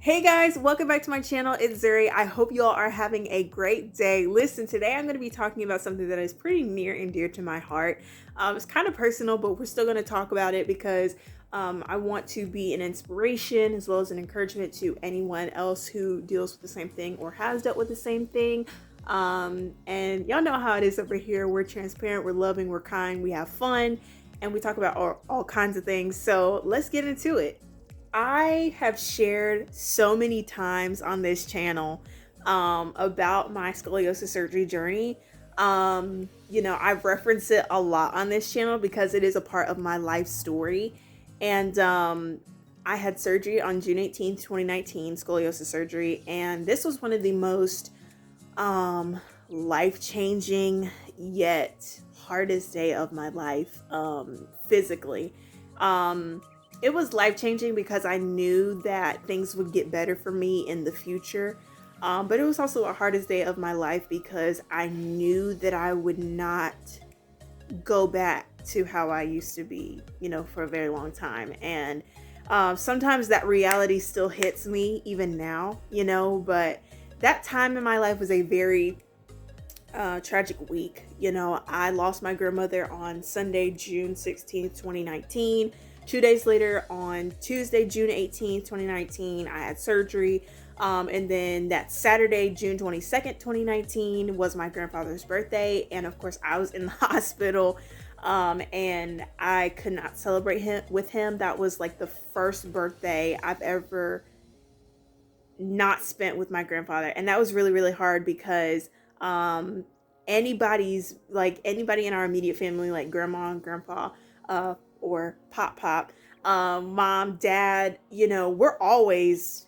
Hey guys, welcome back to my channel. It's Zuri. I hope you all are having a great day. Listen, today I'm going to be talking about something that is pretty near and dear to my heart. It's kind of personal, but we're still going to talk about it because I want to be an inspiration as well as an encouragement to anyone else who deals with the same thing or has dealt with the same thing. And y'all know how it is over here. We're transparent, we're loving, we're kind, we have fun, and we talk about all kinds of things. So let's get into it. I have shared so many times on this channel about my scoliosis surgery journey. I've referenced it a lot on this channel because it is a part of my life story. And I had surgery on June 18th, 2019, scoliosis surgery. And this was one of the most life-changing yet hardest day of my life physically. It was life-changing because I knew that things would get better for me in the future. But it was also the hardest day of my life because I knew that I would not go back to how I used to be, for a very long time. And sometimes that reality still hits me even now, but that time in my life was a very tragic week. I lost my grandmother on Sunday, June 16th, 2019. 2 days later, on Tuesday, June 18th, 2019, I had surgery. And then that Saturday, June 22nd, 2019 was my grandfather's birthday. And of course, I was in the hospital and I could not celebrate with him. That was like the first birthday I've ever not spent with my grandfather. And that was really, really hard because anybody in our immediate family, like grandma and grandpa, or pop, mom, dad, we're always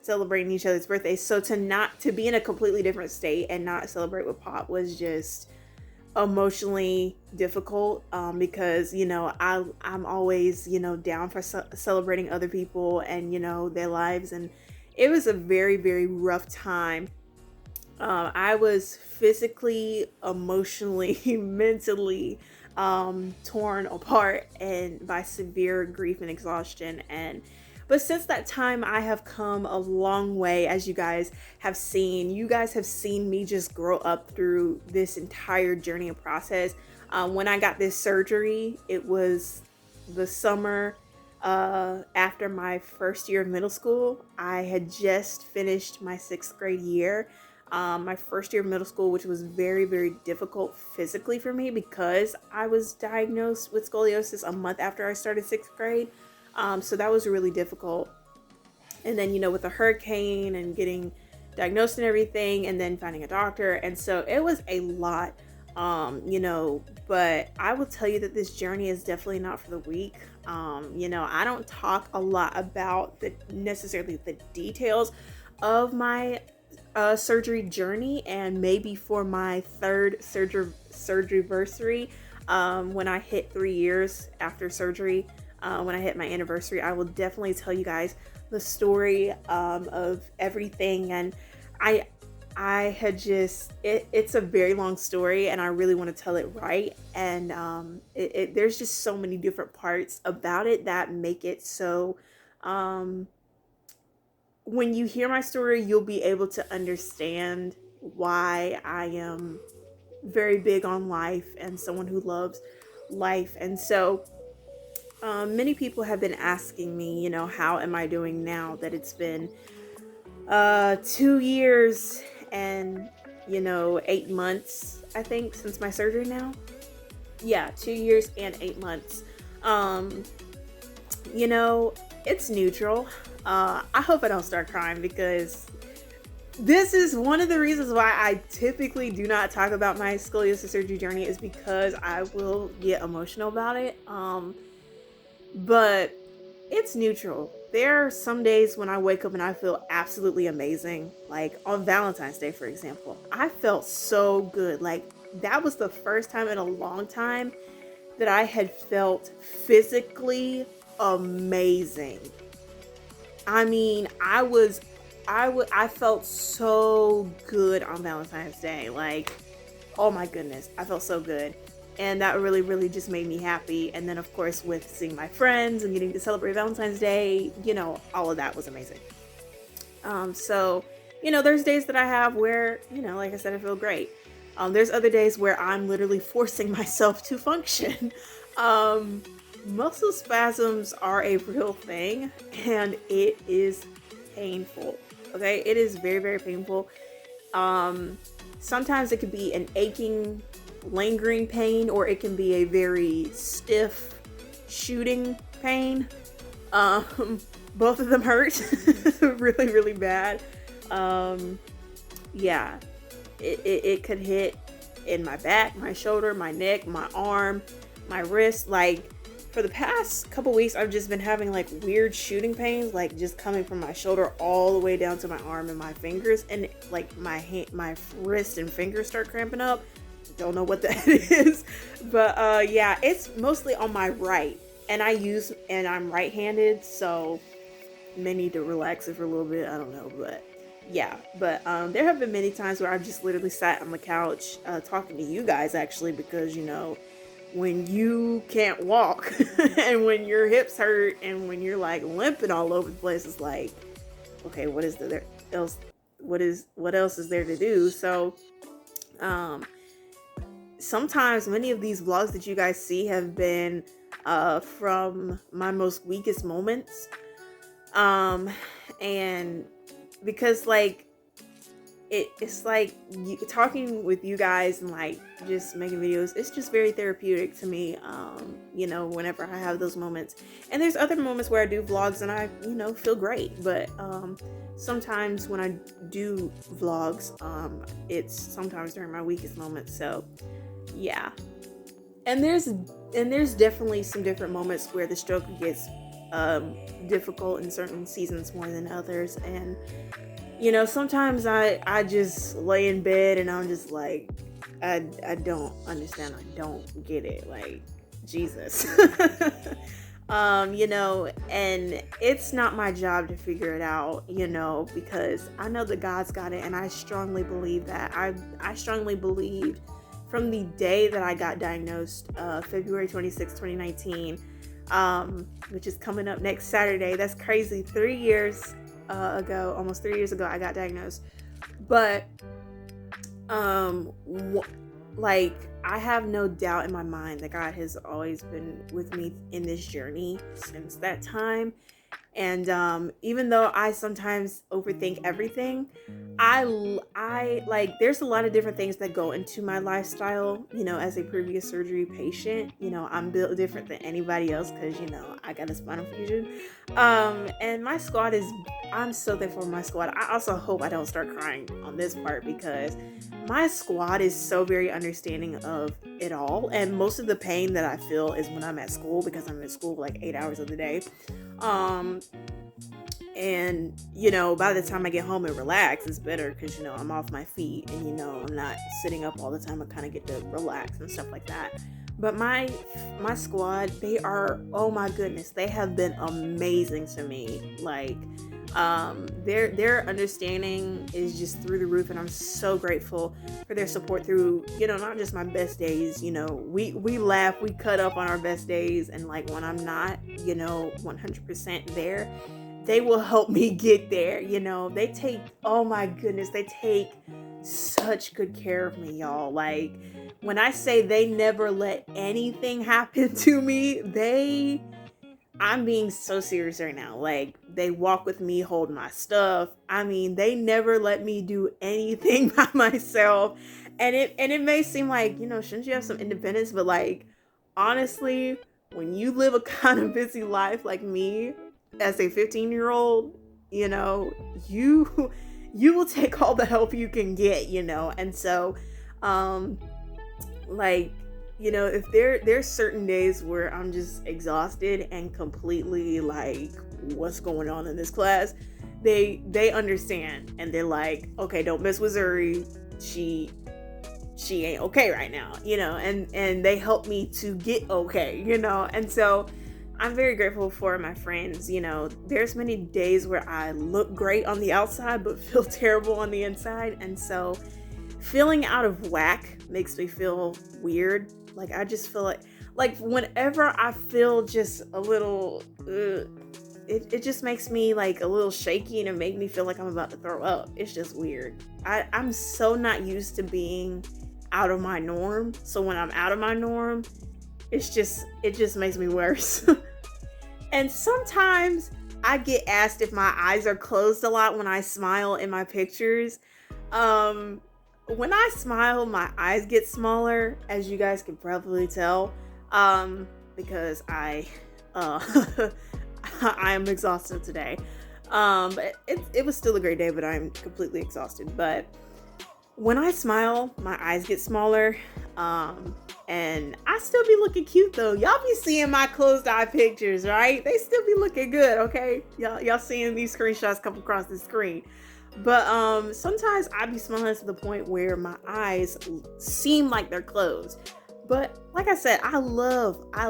celebrating each other's birthdays. So to be in a completely different state and not celebrate with pop was just emotionally difficult, because I'm always down for celebrating other people and their lives, and it was a very, very rough time. I was physically, emotionally, mentally torn apart and by severe grief and exhaustion. But since that time, I have come a long way. As you guys have seen, me just grow up through this entire journey and process. When I got this surgery, it was the summer after my first year of middle school. I had just finished my 6th grade year. My first year of middle school, which was very, very difficult physically for me because I was diagnosed with scoliosis a month after I started 6th grade. So that was really difficult. And then, with the hurricane and getting diagnosed and everything, and then finding a doctor. And so it was a lot, but I will tell you that this journey is definitely not for the weak. I don't talk a lot about necessarily the details of my surgery journey, and maybe for my third surgeryversary, when I hit 3 years after surgery, when I hit my anniversary, I will definitely tell you guys the story of everything. And I had it's a very long story, and I really want to tell it right. And there's just so many different parts about it that make it so when you hear my story, you'll be able to understand why I am very big on life and someone who loves life. And so many people have been asking me, how am I doing now that it's been 2 years and 8 months, I think, since my surgery now. Yeah, 2 years and 8 months. It's neutral. I hope I don't start crying because this is one of the reasons why I typically do not talk about my scoliosis surgery journey, is because I will get emotional about it. But it's neutral. There are some days when I wake up and I feel absolutely amazing. Like on Valentine's Day, for example, I felt so good. Like that was the first time in a long time that I had felt physically amazing. I mean, I felt so good on Valentine's Day. Like, oh my goodness, I felt so good. And that really, really just made me happy. And then, of course, with seeing my friends and getting to celebrate Valentine's Day, all of that was amazing. So, there's days that I have where, like I said, I feel great. There's other days where I'm literally forcing myself to function. um, Muscle spasms are a real thing, and it is painful. Okay, it is very, very painful. Um, Sometimes it could be an aching, lingering pain, or it can be a very stiff, shooting pain. Um, Both of them hurt really, really bad. Um, yeah, it could hit in my back, my shoulder, my neck, my arm, my wrist. Like for the past couple weeks, I've just been having like weird shooting pains, like just coming from my shoulder all the way down to my arm and my fingers, and like my hand, my wrist and fingers start cramping up. Don't know what that is, but yeah, it's mostly on my right, and I'm right-handed, so may need to relax it for a little bit. I don't know, but yeah. But there have been many times where I've just literally sat on the couch talking to you guys, actually, because when you can't walk and when your hips hurt and when you're like limping all over the place, it's like, okay, what else is there to do? So um sometimes many of these vlogs that you guys see have been from my most weakest moments. um and because like it's like talking with you guys and like just making videos, it's just very therapeutic to me. Whenever I have those moments, and there's other moments where I do vlogs and I feel great, but sometimes when I do vlogs, it's sometimes during my weakest moments. So yeah. And there's definitely some different moments where the struggle gets difficult in certain seasons more than others. And sometimes I just lay in bed and I'm just like, I don't understand, I don't get it, like, Jesus. And it's not my job to figure it out, because I know that God's got it, and I strongly believe that. I strongly believed from the day that I got diagnosed, February 26, 2019, which is coming up next Saturday. That's crazy. 3 years ago, almost 3 years ago, I got diagnosed. But like, I have no doubt in my mind that God has always been with me in this journey since that time. And even though I sometimes overthink everything, I like, there's a lot of different things that go into my lifestyle. As a previous surgery patient, I'm built different than anybody else because I got a spinal fusion. And my squad is, I'm so thankful for my squad. I also hope I don't start crying on this part, because my squad is so very understanding of it all. And most of the pain that I feel is when I'm at school, because I'm at school like 8 hours of the day. And by the time I get home and relax, it's better because I'm off my feet, and I'm not sitting up all the time. I kind of get to relax and stuff like that. But my squad, they are, oh my goodness, they have been amazing to me. Like, their understanding is just through the roof, and I'm so grateful for their support through not just my best days. We laugh, we cut up on our best days, and like when I'm not 100% there, they will help me get there. They take, oh my goodness, they take such good care of me, y'all. Like, when I say they never let anything happen to me, I'm being so serious right now. Like, they walk with me, hold my stuff. I mean, they never let me do anything by myself. And it may seem like, shouldn't you have some independence? But like, honestly, when you live a kind of busy life like me as a 15-year-old, you will take all the help you can get, And so like, if there's certain days where I'm just exhausted and completely like, what's going on in this class, they understand, and they're like, okay, don't mess with Zuri, she ain't okay right now, and they help me to get okay, and so I'm very grateful for my friends. There's many days where I look great on the outside but feel terrible on the inside, and so feeling out of whack makes me feel weird. Like, I just feel like whenever I feel just a little it just makes me like a little shaky, and it makes me feel like I'm about to throw up. It's just weird. I'm so not used to being out of my norm. So when I'm out of my norm, it just makes me worse. And sometimes I get asked if my eyes are closed a lot when I smile in my pictures. Um, when I smile, my eyes get smaller, as you guys can probably tell. Because uh, I am exhausted today. But it was still a great day, but I'm completely exhausted. But when I smile, my eyes get smaller. And I still be looking cute though. Y'all be seeing my closed eye pictures, right? They still be looking good, okay? Y'all seeing these screenshots come across the screen. But sometimes I be smiling to the point where my eyes seem like they're closed. But like I said, I love. I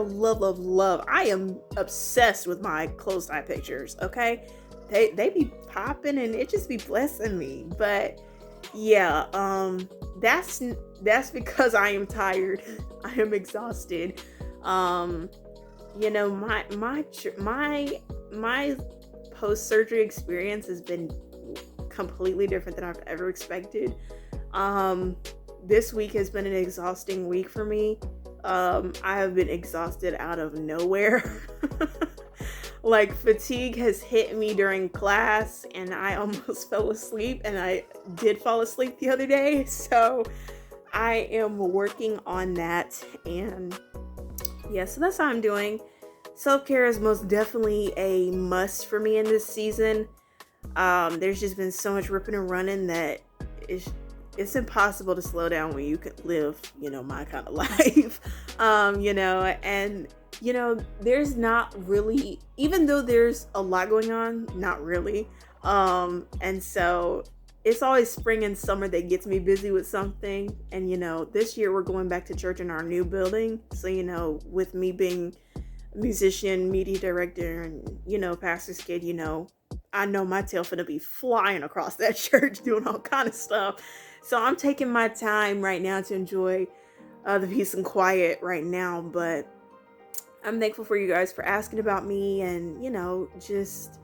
am obsessed with my closed eye pictures, okay? They be popping and it just be blessing me. But yeah, that's because I am tired. I am exhausted. You know, my post surgery experience has been completely different than I've ever expected. This week has been an exhausting week for me. I have been exhausted out of nowhere. Like fatigue has hit me during class and I almost fell asleep, and I did fall asleep the other day. So I am working on that, and yeah, so that's how I'm doing. Self-care is most definitely a must for me in this season. There's just been so much ripping and running that it's impossible to slow down when you can live, my kind of life. And there's not really, even though there's a lot going on, not really. And so it's always spring and summer that gets me busy with something. And this year we're going back to church in our new building. So with me being a musician, media director, and pastor's kid, I know my tail finna be flying across that church doing all kind of stuff. So I'm taking my time right now to enjoy the peace and quiet right now. But I'm thankful for you guys for asking about me, and just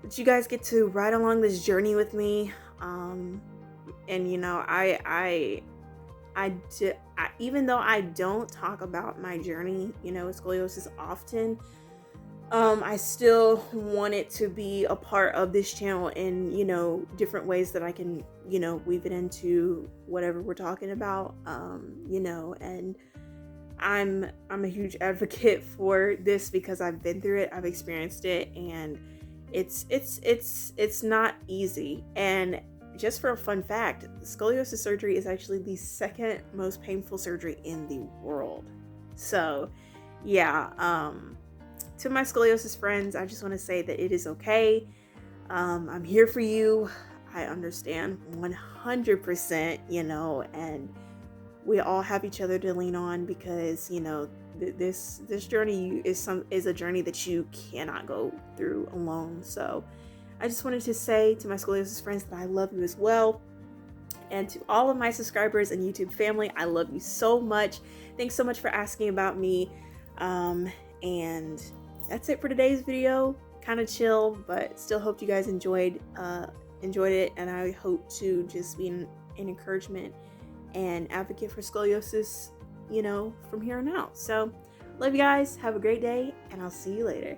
that you guys get to ride along this journey with me. And even though I don't talk about my journey, with scoliosis often, I still want it to be a part of this channel in, different ways that I can, weave it into whatever we're talking about, and I'm a huge advocate for this because I've been through it, I've experienced it, and it's not easy. And just for a fun fact, scoliosis surgery is actually the second most painful surgery in the world. So, yeah, to my scoliosis friends, I just want to say that it is okay. I'm here for you. I understand 100%, and we all have each other to lean on because, this journey is a journey that you cannot go through alone. So I just wanted to say to my scoliosis friends that I love you as well. And to all of my subscribers and YouTube family, I love you so much. Thanks so much for asking about me. And that's it for today's video. Kind of chill, but still hope you guys enjoyed it. And I hope to just be an encouragement and advocate for scoliosis, from here on out. So love you guys. Have a great day, and I'll see you later.